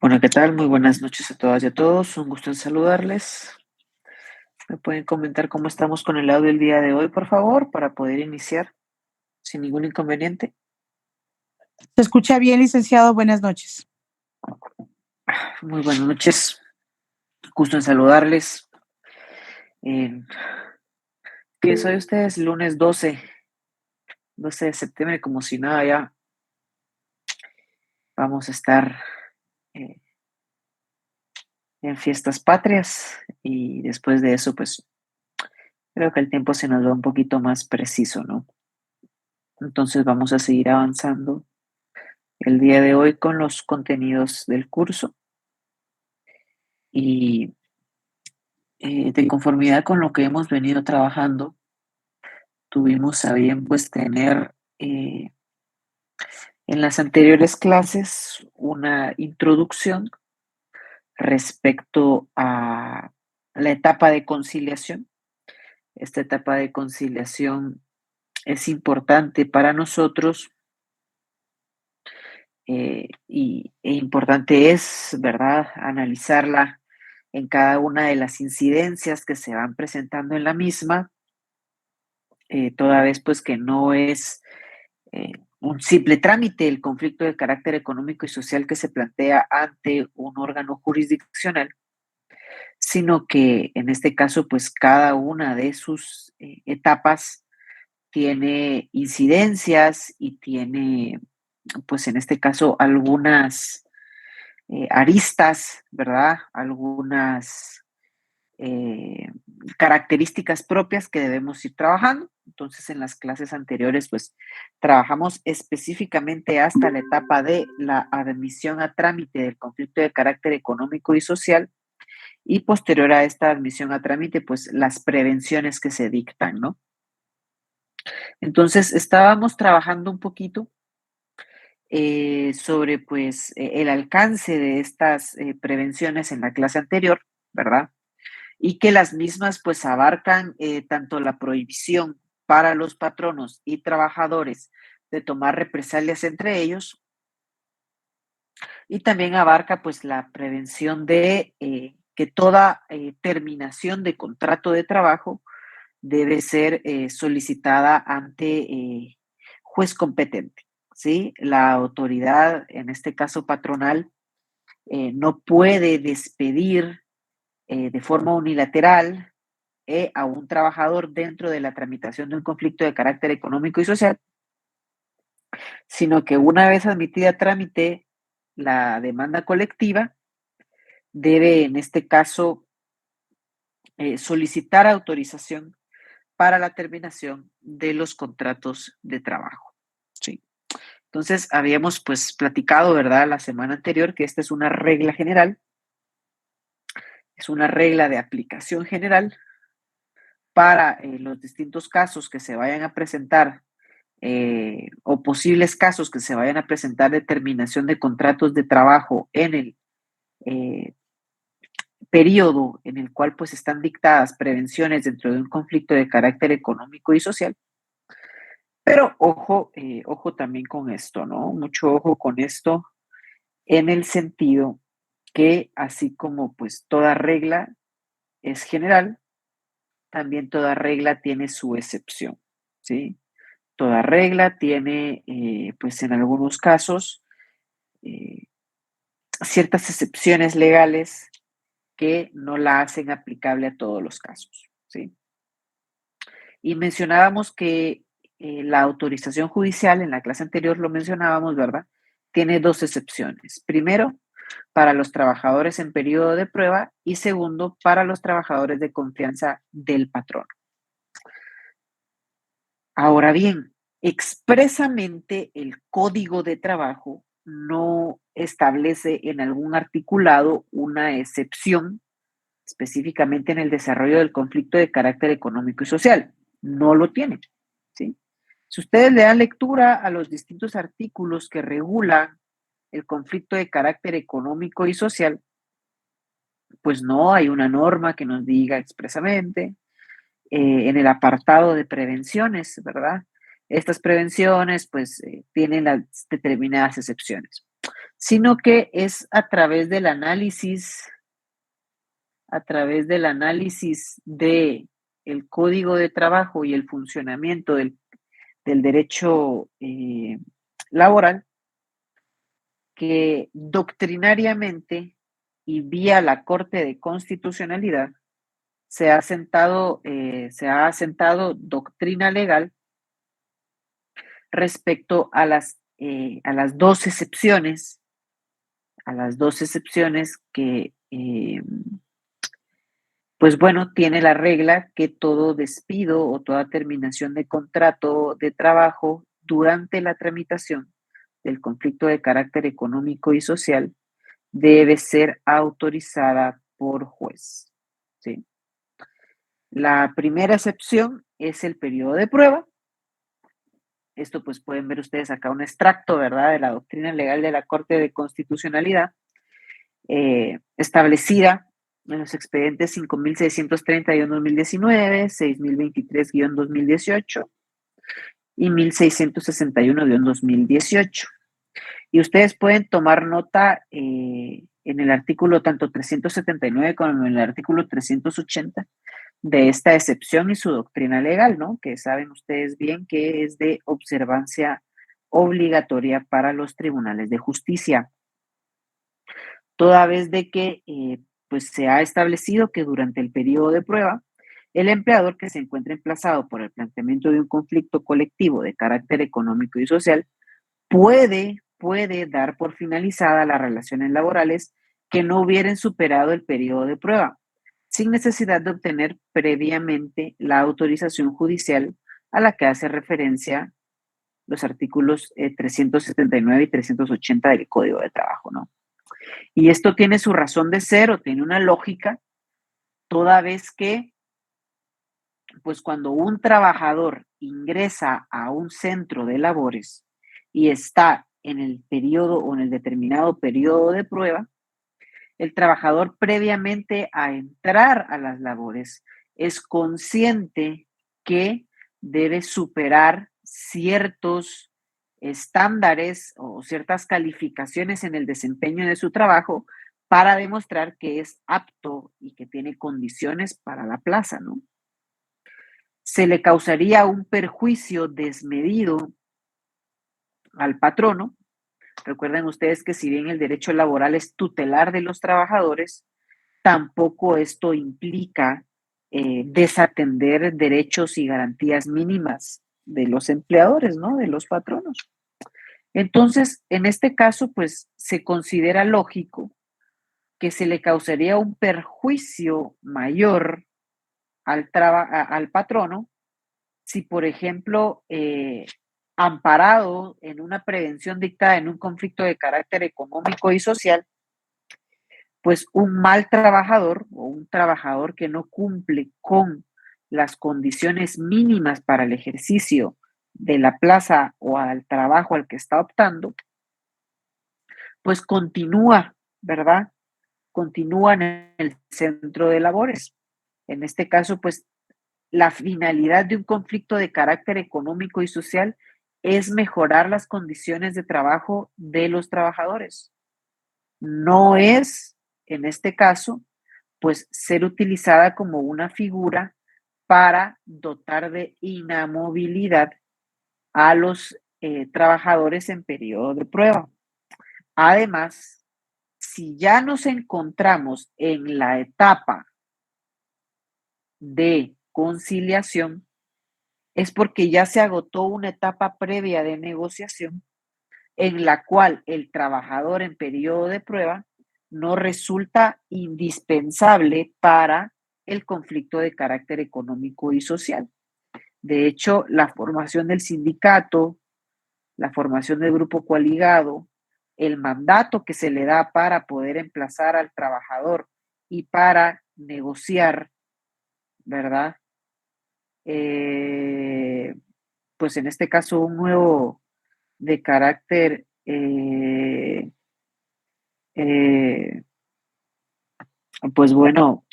Bueno, ¿qué tal? Muy buenas noches a todas y a todos. Un gusto en saludarles. ¿Me pueden comentar cómo estamos con el audio el día de hoy, por favor, para poder iniciar sin ningún inconveniente? Se escucha bien, licenciado. Buenas noches. Muy buenas noches. Gusto en saludarles. Eh, ¿Qué es hoy ustedes? Lunes 12 de septiembre, como si nada ya vamos a estar eh, en fiestas patrias y después de eso, pues creo que el tiempo se nos va un poquito más preciso, ¿no? Entonces vamos a seguir avanzando el día de hoy con los contenidos del curso y de conformidad con lo que hemos venido trabajando, tuvimos a bien pues tener en las anteriores clases una introducción respecto a la etapa de conciliación. Esta etapa de conciliación es importante para nosotros e importante es, ¿verdad?, analizarla en cada una de las incidencias que se van presentando en la misma, toda vez pues que no es un simple trámite el conflicto de carácter económico y social que se plantea ante un órgano jurisdiccional, sino que en este caso pues cada una de sus etapas tiene incidencias y tiene pues en este caso algunas aristas, ¿verdad? Algunas eh, características propias que debemos ir trabajando. Entonces, en las clases anteriores, pues trabajamos específicamente hasta la etapa de la admisión a trámite del conflicto de carácter económico y social y posterior a esta admisión a trámite, pues las prevenciones que se dictan, ¿no? Entonces, estábamos trabajando un poquito sobre, pues, el alcance de estas prevenciones en la clase anterior, ¿verdad? Y que las mismas pues abarcan tanto la prohibición para los patronos y trabajadores de tomar represalias entre ellos y también abarca pues la prevención de que toda terminación de contrato de trabajo debe ser solicitada ante juez competente, ¿sí? La autoridad, en este caso patronal, no puede despedir de forma unilateral a un trabajador dentro de la tramitación de un conflicto de carácter económico y social, sino que una vez admitida a trámite la demanda colectiva, debe en este caso solicitar autorización para la terminación de los contratos de trabajo. Sí. Entonces, habíamos pues platicado, ¿verdad?, la semana anterior que esta es una regla general, es una regla de aplicación general para los distintos casos que se vayan a presentar o posibles casos que se vayan a presentar de terminación de contratos de trabajo en el eh, periodo en el cual pues están dictadas prevenciones dentro de un conflicto de carácter económico y social. Pero ojo, ojo también con esto, ¿no? Mucho ojo con esto en el sentido que así como pues toda regla es general, también toda regla tiene su excepción, ¿sí? Toda regla tiene, pues en algunos casos, eh, ciertas excepciones legales que no la hacen aplicable a todos los casos, ¿sí? Y mencionábamos que la autorización judicial, en la clase anterior lo mencionábamos, ¿verdad? Tiene dos excepciones. Primero, para los trabajadores en periodo de prueba y segundo, para los trabajadores de confianza del patrón. Ahora bien, expresamente el Código de Trabajo no establece en algún articulado una excepción específicamente en el desarrollo del conflicto de carácter económico y social. No lo tiene, ¿sí? Si ustedes le dan lectura a los distintos artículos que regulan el conflicto de carácter económico y social, pues no hay una norma que nos diga expresamente en el apartado de prevenciones, ¿verdad? Estas prevenciones pues tienen las determinadas excepciones. sino que es a través del análisis de el código de trabajo y el funcionamiento del derecho laboral, que doctrinariamente y vía la Corte de Constitucionalidad se ha asentado doctrina legal respecto a las dos excepciones, que pues bueno, tiene la regla que todo despido o toda terminación de contrato de trabajo durante la tramitación del conflicto de carácter económico y social debe ser autorizada por juez. ¿Sí? La primera excepción es el periodo de prueba. Esto pues pueden ver ustedes acá un extracto, ¿verdad?, de la doctrina legal de la Corte de Constitucionalidad, establecida en los expedientes 5.631-2019, 6.023-2018 y 1.661-2018. Y ustedes pueden tomar nota en el artículo tanto 379 como en el artículo 380 de esta excepción y su doctrina legal, ¿no? Que saben ustedes bien que es de observancia obligatoria para los tribunales de justicia. Toda vez de que pues se ha establecido que durante el periodo de prueba, el empleador que se encuentre emplazado por el planteamiento de un conflicto colectivo de carácter económico y social puede dar por finalizada las relaciones laborales que no hubieran superado el periodo de prueba, sin necesidad de obtener previamente la autorización judicial a la que hace referencia los artículos 379 y 380 del Código de Trabajo, ¿no? Y esto tiene su razón de ser o tiene una lógica, toda vez que, pues cuando un trabajador ingresa a un centro de labores y está en el periodo o en el determinado periodo de prueba, el trabajador previamente a entrar a las labores es consciente que debe superar ciertos estándares o ciertas calificaciones en el desempeño de su trabajo para demostrar que es apto y que tiene condiciones para la plaza, ¿no? Se le causaría un perjuicio desmedido al patrono. Recuerden ustedes que si bien el derecho laboral es tutelar de los trabajadores, tampoco esto implica desatender derechos y garantías mínimas de los empleadores, ¿no? De los patronos. Entonces, en este caso, pues se considera lógico que se le causaría un perjuicio mayor al patrono si, por ejemplo, amparado en una prevención dictada en un conflicto de carácter económico y social, pues un mal trabajador o un trabajador que no cumple con las condiciones mínimas para el ejercicio de la plaza o al trabajo al que está optando, pues continúa, ¿verdad? Continúa en el centro de labores. En este caso, pues la finalidad de un conflicto de carácter económico y social es mejorar las condiciones de trabajo de los trabajadores. No es, en este caso, pues ser utilizada como una figura para dotar de inamovilidad a los trabajadores en periodo de prueba. Además, si ya nos encontramos en la etapa de conciliación, es porque ya se agotó una etapa previa de negociación en la cual el trabajador en periodo de prueba no resulta indispensable para el conflicto de carácter económico y social. De hecho, la formación del sindicato, la formación del grupo coaligado, el mandato que se le da para poder emplazar al trabajador y para negociar, ¿verdad? Pues en este caso un nuevo de carácter eh, pues bueno,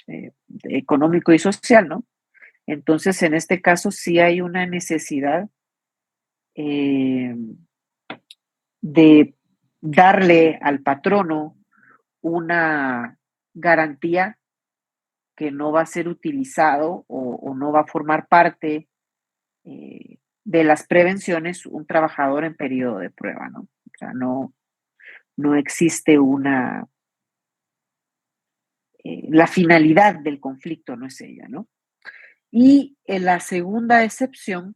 económico y social, ¿no? Entonces, en este caso sí hay una necesidad eh, de darle al patrono una garantía que no va a ser utilizado o no va a formar parte de las prevenciones un trabajador en periodo de prueba, ¿no? O sea, no existe la finalidad del conflicto no es ella, ¿no? Y en la segunda excepción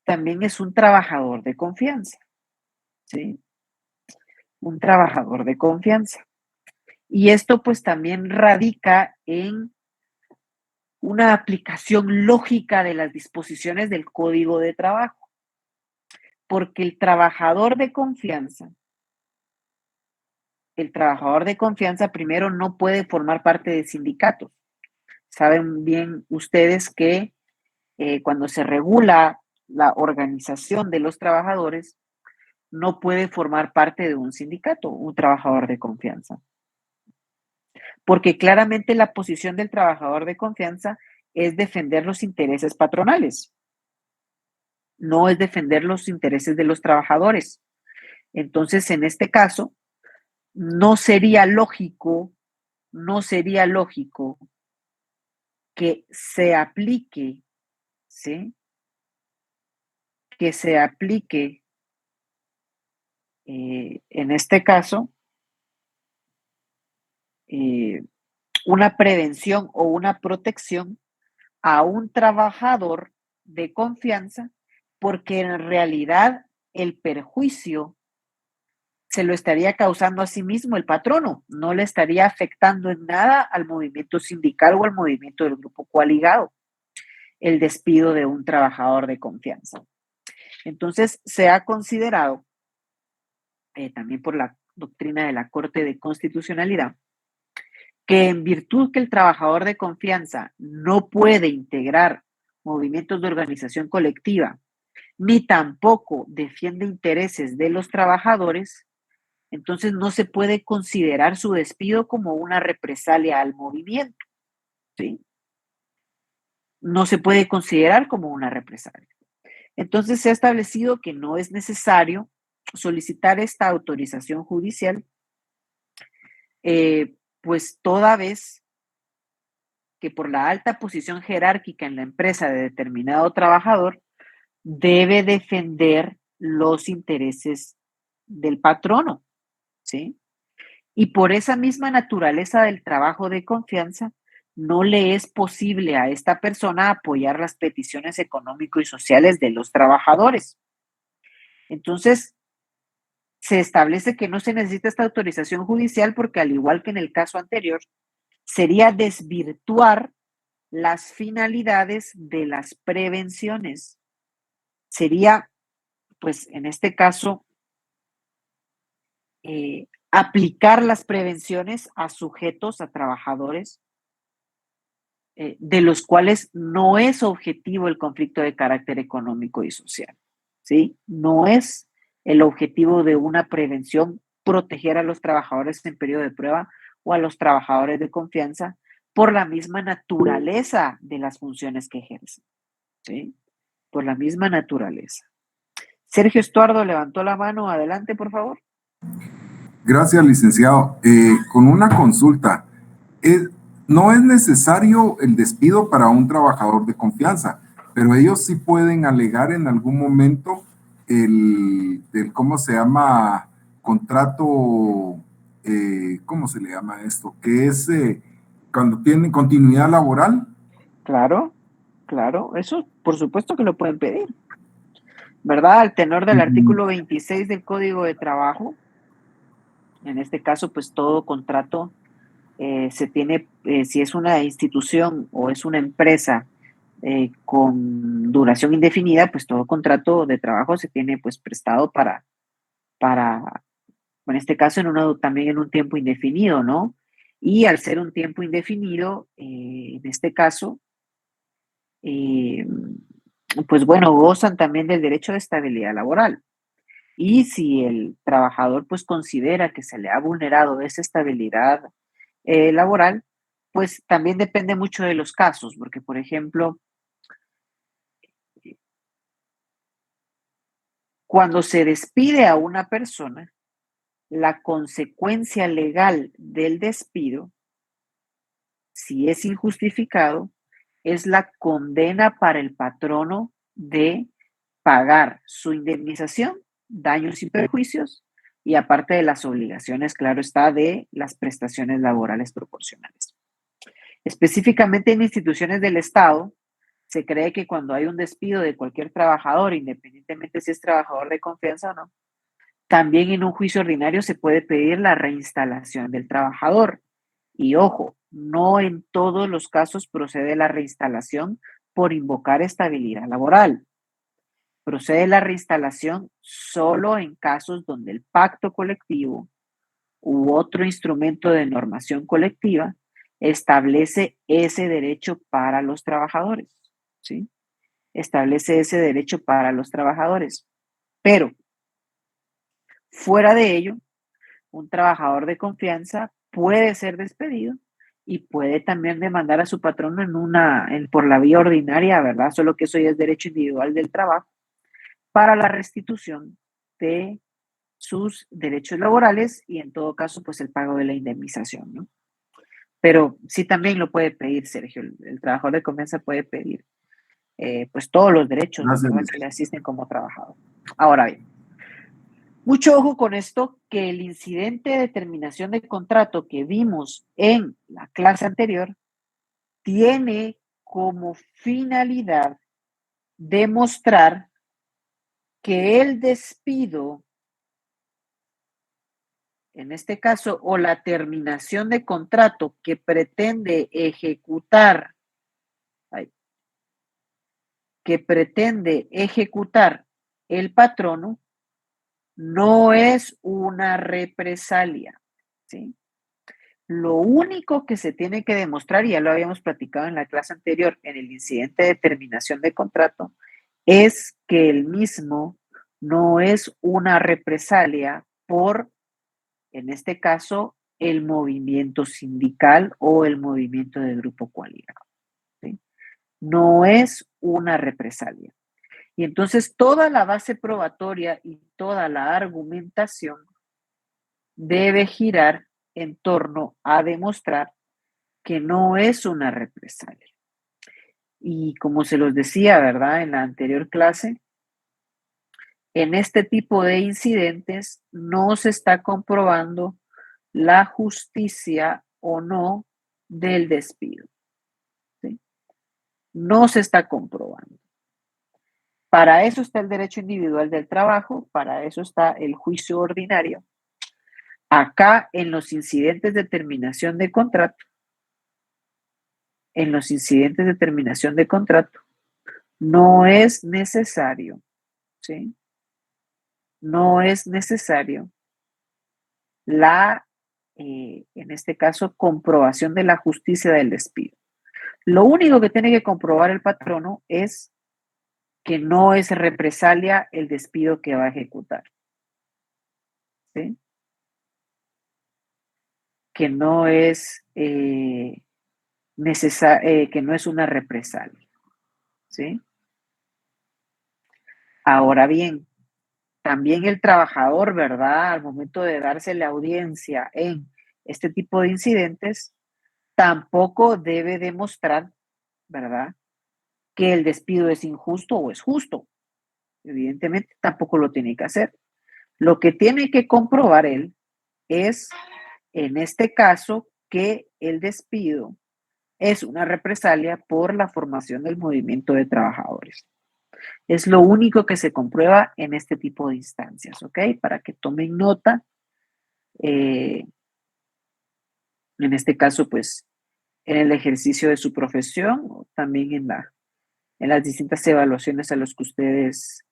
también es un trabajador de confianza, ¿sí? Un trabajador de confianza. Y esto pues también radica en una aplicación lógica de las disposiciones del Código de Trabajo, porque el trabajador de confianza primero no puede formar parte de sindicatos. Saben bien ustedes que cuando se regula la organización de los trabajadores, no puede formar parte de un sindicato, un trabajador de confianza. Porque claramente la posición del trabajador de confianza es defender los intereses patronales, no es defender los intereses de los trabajadores. Entonces, en este caso, no sería lógico, no sería lógico que se aplique, ¿sí? Que se aplique, en este caso, eh, una prevención o una protección a un trabajador de confianza, porque en realidad el perjuicio se lo estaría causando a sí mismo el patrono, no le estaría afectando en nada al movimiento sindical o al movimiento del grupo coaligado, el despido de un trabajador de confianza. Entonces, se ha considerado, también por la doctrina de la Corte de Constitucionalidad, que en virtud que el trabajador de confianza no puede integrar movimientos de organización colectiva, ni tampoco defiende intereses de los trabajadores, entonces no se puede considerar su despido como una represalia al movimiento, ¿sí? No se puede considerar como una represalia. Entonces se ha establecido que no es necesario solicitar esta autorización judicial, pues toda vez que por la alta posición jerárquica en la empresa de determinado trabajador debe defender los intereses del patrono, ¿sí? Y por esa misma naturaleza del trabajo de confianza, no le es posible a esta persona apoyar las peticiones económico y sociales de los trabajadores. Entonces, se establece que no se necesita esta autorización judicial porque al igual que en el caso anterior, sería desvirtuar las finalidades de las prevenciones. Sería, pues en este caso, aplicar las prevenciones a sujetos, a trabajadores, de los cuales no es objetivo el conflicto de carácter económico y social, ¿sí? No es el objetivo de una prevención proteger a los trabajadores en periodo de prueba o a los trabajadores de confianza por la misma naturaleza de las funciones que ejercen, ¿sí? Por la misma naturaleza. Sergio Estuardo levantó la mano. Adelante, por favor. Gracias, licenciado. Con una consulta, es- no es necesario el despido para un trabajador de confianza, pero ellos sí pueden alegar en algún momento ¿cómo se llama? Contrato, ¿cómo se le llama esto? Que es cuando tienen continuidad laboral. Claro, claro, eso por supuesto que lo pueden pedir, ¿verdad? Al tenor del Mm, artículo 26 del Código de Trabajo, en este caso, pues todo contrato se tiene, si es una institución o es una empresa con duración indefinida, pues todo contrato de trabajo se tiene pues prestado para en este caso también en un tiempo indefinido, ¿no? Y al ser un tiempo indefinido, en este caso, eh, pues bueno, gozan también del derecho de estabilidad laboral. Y si el trabajador pues considera que se le ha vulnerado esa estabilidad laboral, pues también depende mucho de los casos, porque por ejemplo, Cuando se despide a una persona, la consecuencia legal del despido, si es injustificado, es la condena para el patrono de pagar su indemnización, daños y perjuicios, y aparte de las obligaciones, claro está, de las prestaciones laborales proporcionales. Específicamente en instituciones del Estado, se cree que cuando hay un despido de cualquier trabajador, independientemente si es trabajador de confianza o no, también en un juicio ordinario se puede pedir la reinstalación del trabajador. Y ojo, no en todos los casos procede la reinstalación por invocar estabilidad laboral. Procede la reinstalación solo en casos donde el pacto colectivo u otro instrumento de normación colectiva establece ese derecho para los trabajadores, ¿sí? Establece ese derecho para los trabajadores. Pero, fuera de ello, un trabajador de confianza puede ser despedido y puede también demandar a su patrono por la vía ordinaria, ¿verdad? Solo que eso ya es derecho individual del trabajo para la restitución de sus derechos laborales y en todo caso, pues el pago de la indemnización, ¿no? Pero sí también lo puede pedir, Sergio. El trabajador de confianza puede pedir, pues todos los derechos, Gracias, ¿verdad? Que le asisten como trabajador. Ahora bien, mucho ojo con esto, que el incidente de terminación de contrato que vimos en la clase anterior tiene como finalidad demostrar que el despido, en este caso, o la terminación de contrato que pretende ejecutar, el patrono, no es una represalia, ¿sí? Lo único que se tiene que demostrar, y ya lo habíamos platicado en la clase anterior, en el incidente de terminación de contrato, es que el mismo no es una represalia por, en este caso, el movimiento sindical o el movimiento de grupo coaliado, ¿sí? No es una represalia. Y entonces toda la base probatoria y toda la argumentación debe girar en torno a demostrar que no es una represalia. Y como se los decía, ¿verdad? En la anterior clase, en este tipo de incidentes no se está comprobando la justicia o no del despido, ¿sí? No se está comprobando. Para eso está el derecho individual del trabajo, para eso está el juicio ordinario. Acá, en los incidentes de terminación de contrato, no es necesario, ¿sí? No es necesario en este caso, comprobación de la justicia del despido. Lo único que tiene que comprobar el patrono es que no es represalia el despido que va a ejecutar, ¿sí? Que no es que no es una represalia, ¿sí? Ahora bien, también el trabajador, ¿verdad? Al momento de darse la audiencia en este tipo de incidentes, tampoco debe demostrar, ¿verdad?, que el despido es injusto o es justo. Evidentemente, tampoco lo tiene que hacer. Lo que tiene que comprobar él es, en este caso, que el despido es una represalia por la formación del movimiento de trabajadores. Es lo único que se comprueba en este tipo de instancias, ¿ok? Para que tomen nota, en este caso, pues, en el ejercicio de su profesión, o también en las distintas evaluaciones a las que ustedes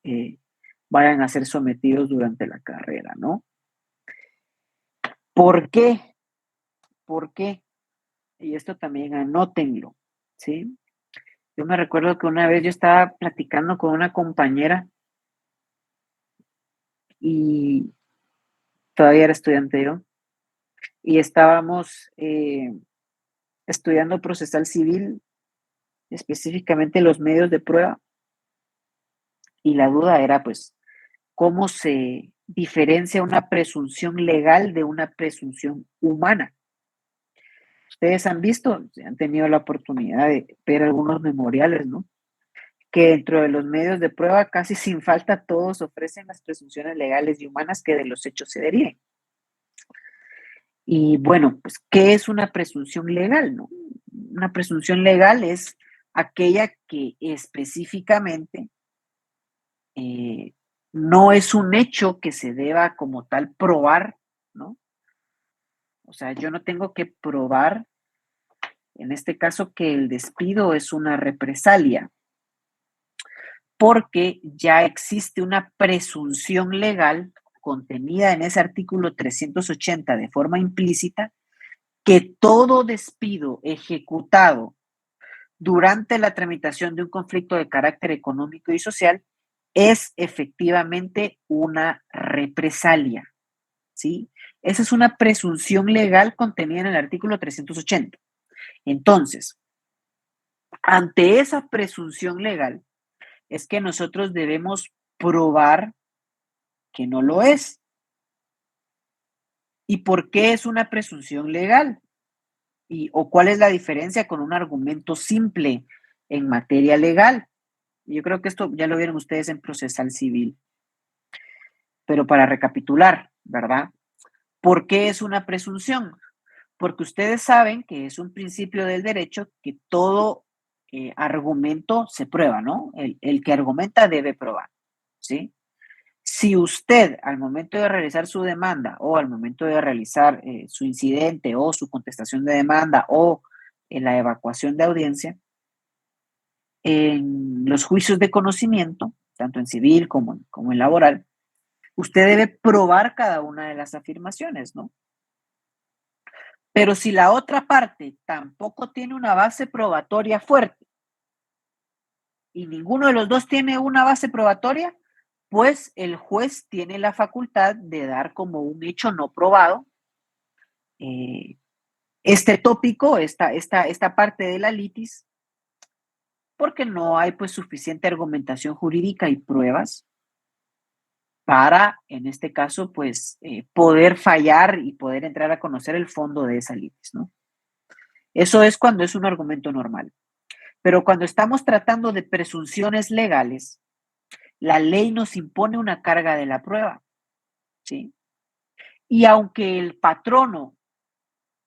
vayan a ser sometidos durante la carrera, ¿no? ¿Por qué? ¿Por qué? Y esto también anótenlo, ¿sí? Yo me recuerdo que una vez yo estaba platicando con una compañera y todavía era estudiante yo, y estábamos estudiando procesal civil, específicamente los medios de prueba, y la duda era, pues, cómo se diferencia una presunción legal de una presunción humana. Ustedes han visto, han tenido la oportunidad de ver algunos memoriales, ¿no? Que dentro de los medios de prueba, casi sin falta, todos ofrecen las presunciones legales y humanas que de los hechos se deriven. Y bueno, pues, ¿qué es una presunción legal, no? Una presunción legal es aquella que específicamente no es un hecho que se deba como tal probar, ¿no? O sea, yo no tengo que probar, en este caso, que el despido es una represalia, porque ya existe una presunción legal contenida en ese artículo 380 de forma implícita, que todo despido ejecutado durante la tramitación de un conflicto de carácter económico y social es efectivamente una represalia, ¿sí? Esa es una presunción legal contenida en el artículo 380. Entonces, ante esa presunción legal es que nosotros debemos probar que no lo es. ¿Y por qué es una presunción legal? ¿O cuál es la diferencia con un argumento simple en materia legal? Yo creo que esto ya lo vieron ustedes en procesal civil. Pero para recapitular, ¿verdad? ¿Por qué es una presunción? Porque ustedes saben que es un principio del derecho que todo argumento se prueba, ¿no? El que argumenta debe probar, ¿sí? Si usted al momento de realizar su demanda o al momento de realizar su incidente o su contestación de demanda o en la evacuación de audiencia, en los juicios de conocimiento, tanto en civil como en laboral, usted debe probar cada una de las afirmaciones, ¿no? Pero si la otra parte tampoco tiene una base probatoria fuerte y ninguno de los dos tiene una base probatoria, pues el juez tiene la facultad de dar como un hecho no probado este tópico, esta parte de la litis, porque no hay pues suficiente argumentación jurídica y pruebas para, en este caso, pues poder fallar y poder entrar a conocer el fondo de esa litis, ¿no? Eso es cuando es un argumento normal. Pero cuando estamos tratando de presunciones legales, la ley nos impone una carga de la prueba, ¿sí? Y aunque el patrono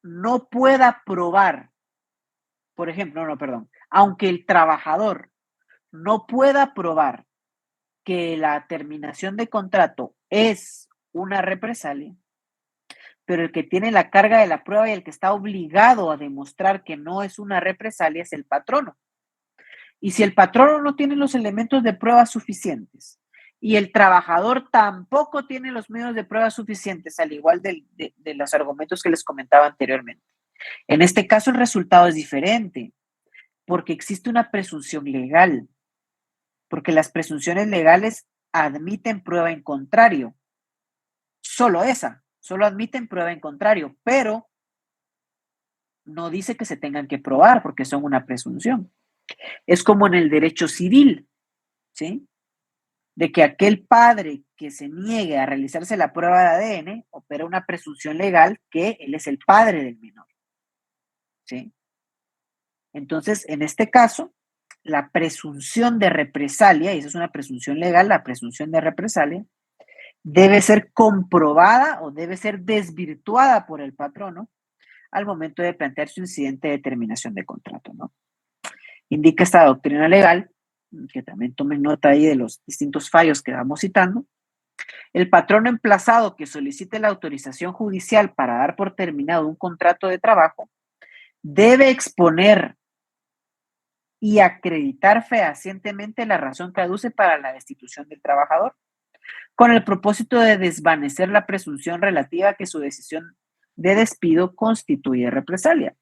no pueda probar, por ejemplo, no, perdón, aunque el trabajador no pueda probar que la terminación de contrato es una represalia, pero el que tiene la carga de la prueba y el que está obligado a demostrar que no es una represalia es el patrono. Y si el patrono no tiene los elementos de prueba suficientes y el trabajador tampoco tiene los medios de prueba suficientes, al igual de los argumentos que les comentaba anteriormente, en este caso el resultado es diferente, porque existe una presunción legal, porque las presunciones legales admiten prueba en contrario. Solo admiten prueba en contrario, pero no dice que se tengan que probar porque son una presunción. Es como en el derecho civil, ¿sí? De que aquel padre que se niegue a realizarse la prueba de ADN opera una presunción legal que él es el padre del menor, ¿sí? Entonces, en este caso, la presunción de represalia, y esa es una presunción legal, la presunción de represalia, debe ser comprobada o debe ser desvirtuada por el patrono al momento de plantear su incidente de terminación de contrato, ¿no? Indica esta doctrina legal, que también tomen nota ahí de los distintos fallos que vamos citando. El patrono emplazado que solicite la autorización judicial para dar por terminado un contrato de trabajo debe exponer y acreditar fehacientemente la razón que aduce para la destitución del trabajador, con el propósito de desvanecer la presunción relativa a que su decisión de despido constituye represalia.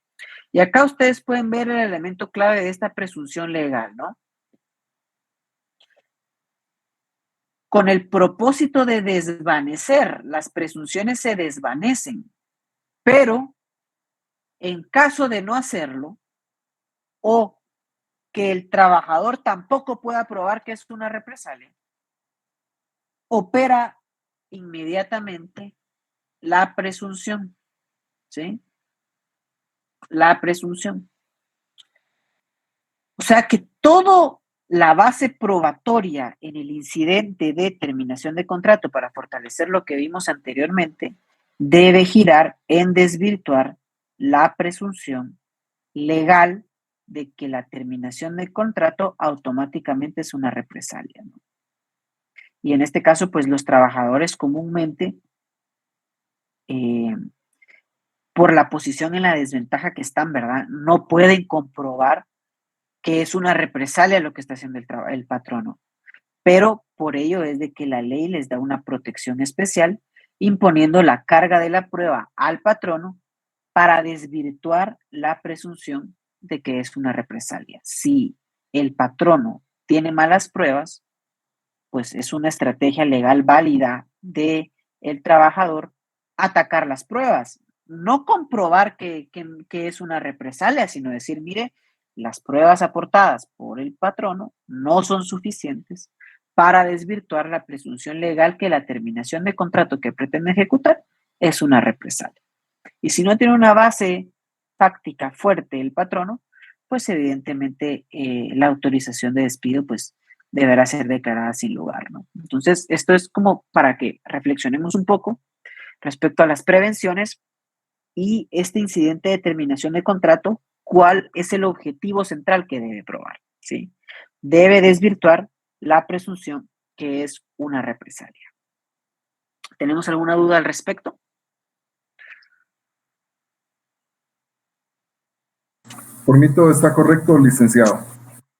Y acá ustedes pueden ver el elemento clave de esta presunción legal, ¿no? Con el propósito de desvanecer, las presunciones se desvanecen, pero en caso de no hacerlo, o que el trabajador tampoco pueda probar que es una represalia, opera inmediatamente la presunción, ¿sí? La presunción. O sea que toda la base probatoria en el incidente de terminación de contrato, para fortalecer lo que vimos anteriormente, debe girar en desvirtuar la presunción legal de que la terminación de contrato automáticamente es una represalia, ¿no? Y en este caso, pues los trabajadores comúnmente, por la posición en la desventaja que están, ¿verdad? No pueden comprobar que es una represalia lo que está haciendo el patrono. Pero por ello es de que la ley les da una protección especial, imponiendo la carga de la prueba al patrono para desvirtuar la presunción de que es una represalia. Si el patrono tiene malas pruebas, pues es una estrategia legal válida de el trabajador atacar las pruebas, no comprobar que es una represalia, sino decir, mire, las pruebas aportadas por el patrono no son suficientes para desvirtuar la presunción legal que la terminación de contrato que pretende ejecutar es una represalia. Y si no tiene una base fáctica fuerte el patrono, pues evidentemente la autorización de despido pues deberá ser declarada sin lugar, ¿no? Entonces, esto es como para que reflexionemos un poco respecto a las prevenciones y este incidente de terminación de contrato, ¿cuál es el objetivo central que debe probar? ¿Sí? Debe desvirtuar la presunción que es una represalia. ¿Tenemos alguna duda al respecto? Por mí todo está correcto, licenciado.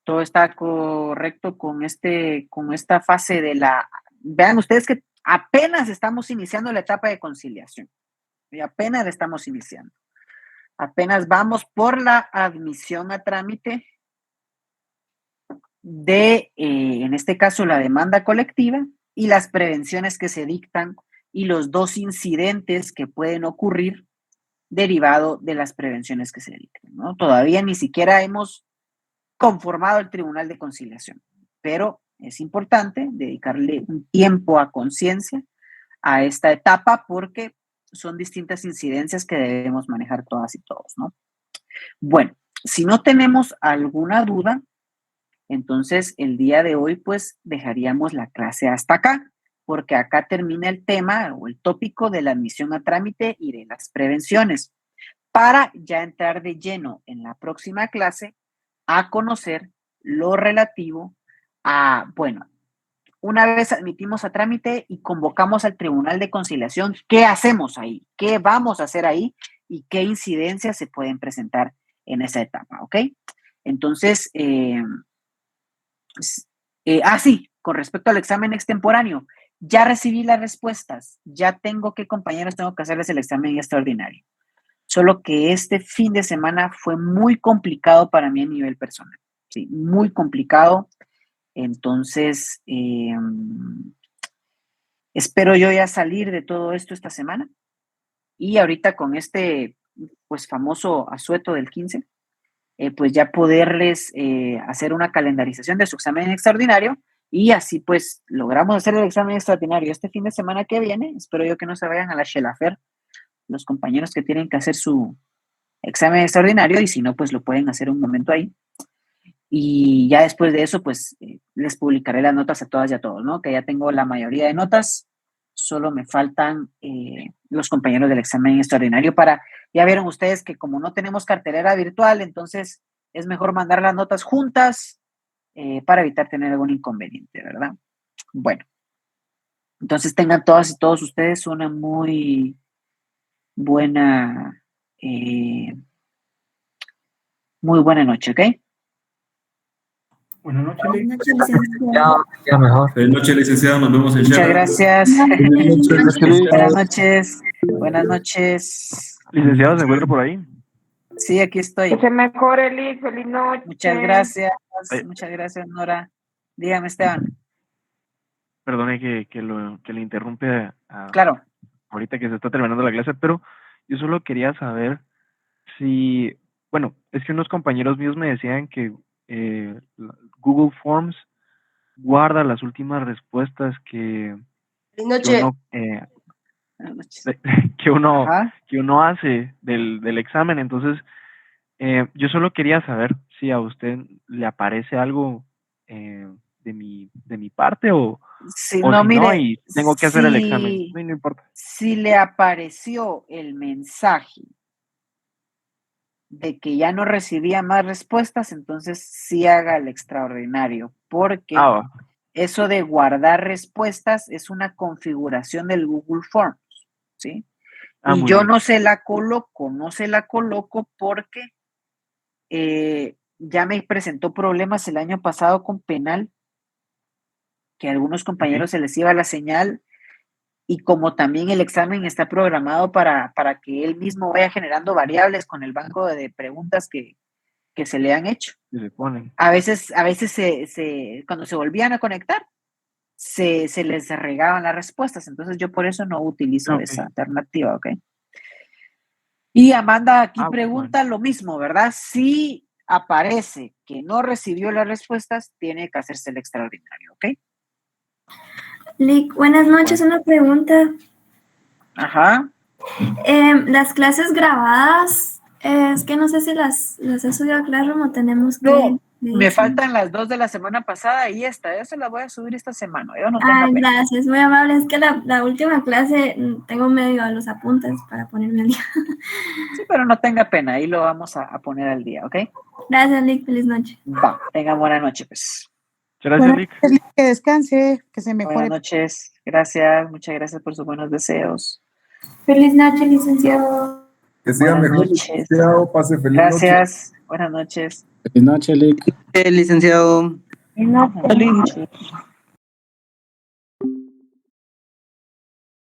Todo está correcto con esta fase de la... Vean ustedes que apenas estamos iniciando la etapa de conciliación. Y apenas la estamos iniciando. Apenas vamos por la admisión a trámite de, en este caso, la demanda colectiva y las prevenciones que se dictan y los 2 incidentes que pueden ocurrir derivado de las prevenciones que se dictan, ¿no? Todavía ni siquiera hemos conformado el Tribunal de Conciliación, pero es importante dedicarle un tiempo a conciencia a esta etapa porque son distintas incidencias que debemos manejar todas y todos, ¿no? Bueno, si no tenemos alguna duda, entonces el día de hoy pues dejaríamos la clase hasta acá, porque acá termina el tema o el tópico de la admisión a trámite y de las prevenciones, para ya entrar de lleno en la próxima clase a conocer lo relativo a, bueno, una vez admitimos a trámite y convocamos al Tribunal de Conciliación, ¿qué hacemos ahí? ¿Qué vamos a hacer ahí? ¿Y qué incidencias se pueden presentar en esa etapa? ¿Ok? Entonces, sí, con respecto al examen extemporáneo, ya recibí las respuestas, ya tengo que, compañeros, tengo que hacerles el examen extraordinario. Solo que este fin de semana fue muy complicado para mí a nivel personal, sí, muy complicado. Entonces, espero yo ya salir de todo esto esta semana y ahorita con este, pues, famoso asueto del 15, pues ya poderles hacer una calendarización de su examen extraordinario y así pues logramos hacer el examen extraordinario este fin de semana que viene. Espero yo que no se vayan a la Shelafer los compañeros que tienen que hacer su examen extraordinario y si no, pues lo pueden hacer un momento ahí. Y ya después de eso, pues les publicaré las notas a todas y a todos, ¿no? Que ya tengo la mayoría de notas, solo me faltan los compañeros del examen extraordinario para, ya vieron ustedes que como no tenemos cartelera virtual, entonces es mejor mandar las notas juntas para evitar tener algún inconveniente, ¿verdad? Bueno, entonces tengan todas y todos ustedes una muy buena, muy buena noche, ¿ok? Buenas noches, Buenas noches, licenciado. Ya mejor. Buenas noches, licenciado. Nos vemos en Muchas Sheraton. gracias. Buenas noches. Buenas noches. Licenciado, ¿se encuentra por ahí? Sí, aquí estoy. Que se mejore, Liz. Feliz noche. Muchas gracias. Ay. Muchas gracias, Nora. Dígame, Esteban. Perdone que le interrumpe Claro. ahorita que se está terminando la clase, pero yo solo quería saber si, bueno, es que unos compañeros míos me decían que Google Forms guarda las últimas respuestas que Feliz noche. Buenas noches. que uno Ajá. que uno hace del examen. Entonces, yo solo quería saber si a usted le aparece algo de mi parte o Si si no, no, mire, y tengo que hacer el examen. No, no importa. si le apareció el mensaje de que ya no recibía más respuestas, entonces sí haga el extraordinario, porque Va. eso de guardar respuestas es una configuración del Google Forms, ¿sí? Y Muy yo bien. no se la coloco porque ya me presentó problemas el año pasado con penal, que a algunos compañeros se les iba la señal, y como también el examen está programado para que él mismo vaya generando variables con el banco de preguntas que se le han hecho. Que se ponen. A veces cuando se volvían a conectar, se les regaban las respuestas. Entonces yo por eso no utilizo esa alternativa, ¿ok? Y Amanda aquí pregunta lo mismo, ¿verdad? Si aparece que no recibió las respuestas, tiene que hacerse el extraordinario, ¿ok? Lick, buenas noches, una pregunta. Ajá. Las clases grabadas, es que no sé si las he subido a Classroom o tenemos que... No, me faltan las 2 de la semana pasada y esta se la voy a subir esta semana. Yo no tengo pena. Gracias, muy amable. Es que la última clase tengo medio a los apuntes para ponerme al día. Sí, pero no tenga pena, ahí lo vamos a poner al día, ¿ok? Gracias, Lick, feliz noche. Va, tenga buena noche, pues. Gracias, Lick. Que descanse, que se mejore. Buenas noches, gracias, muchas gracias por sus buenos deseos. Feliz noche, licenciado. Que sea Buenas mejor, noches. licenciado, pase feliz noche. Gracias, buenas noches. Feliz noche, Lick. Licenciado. Feliz noche.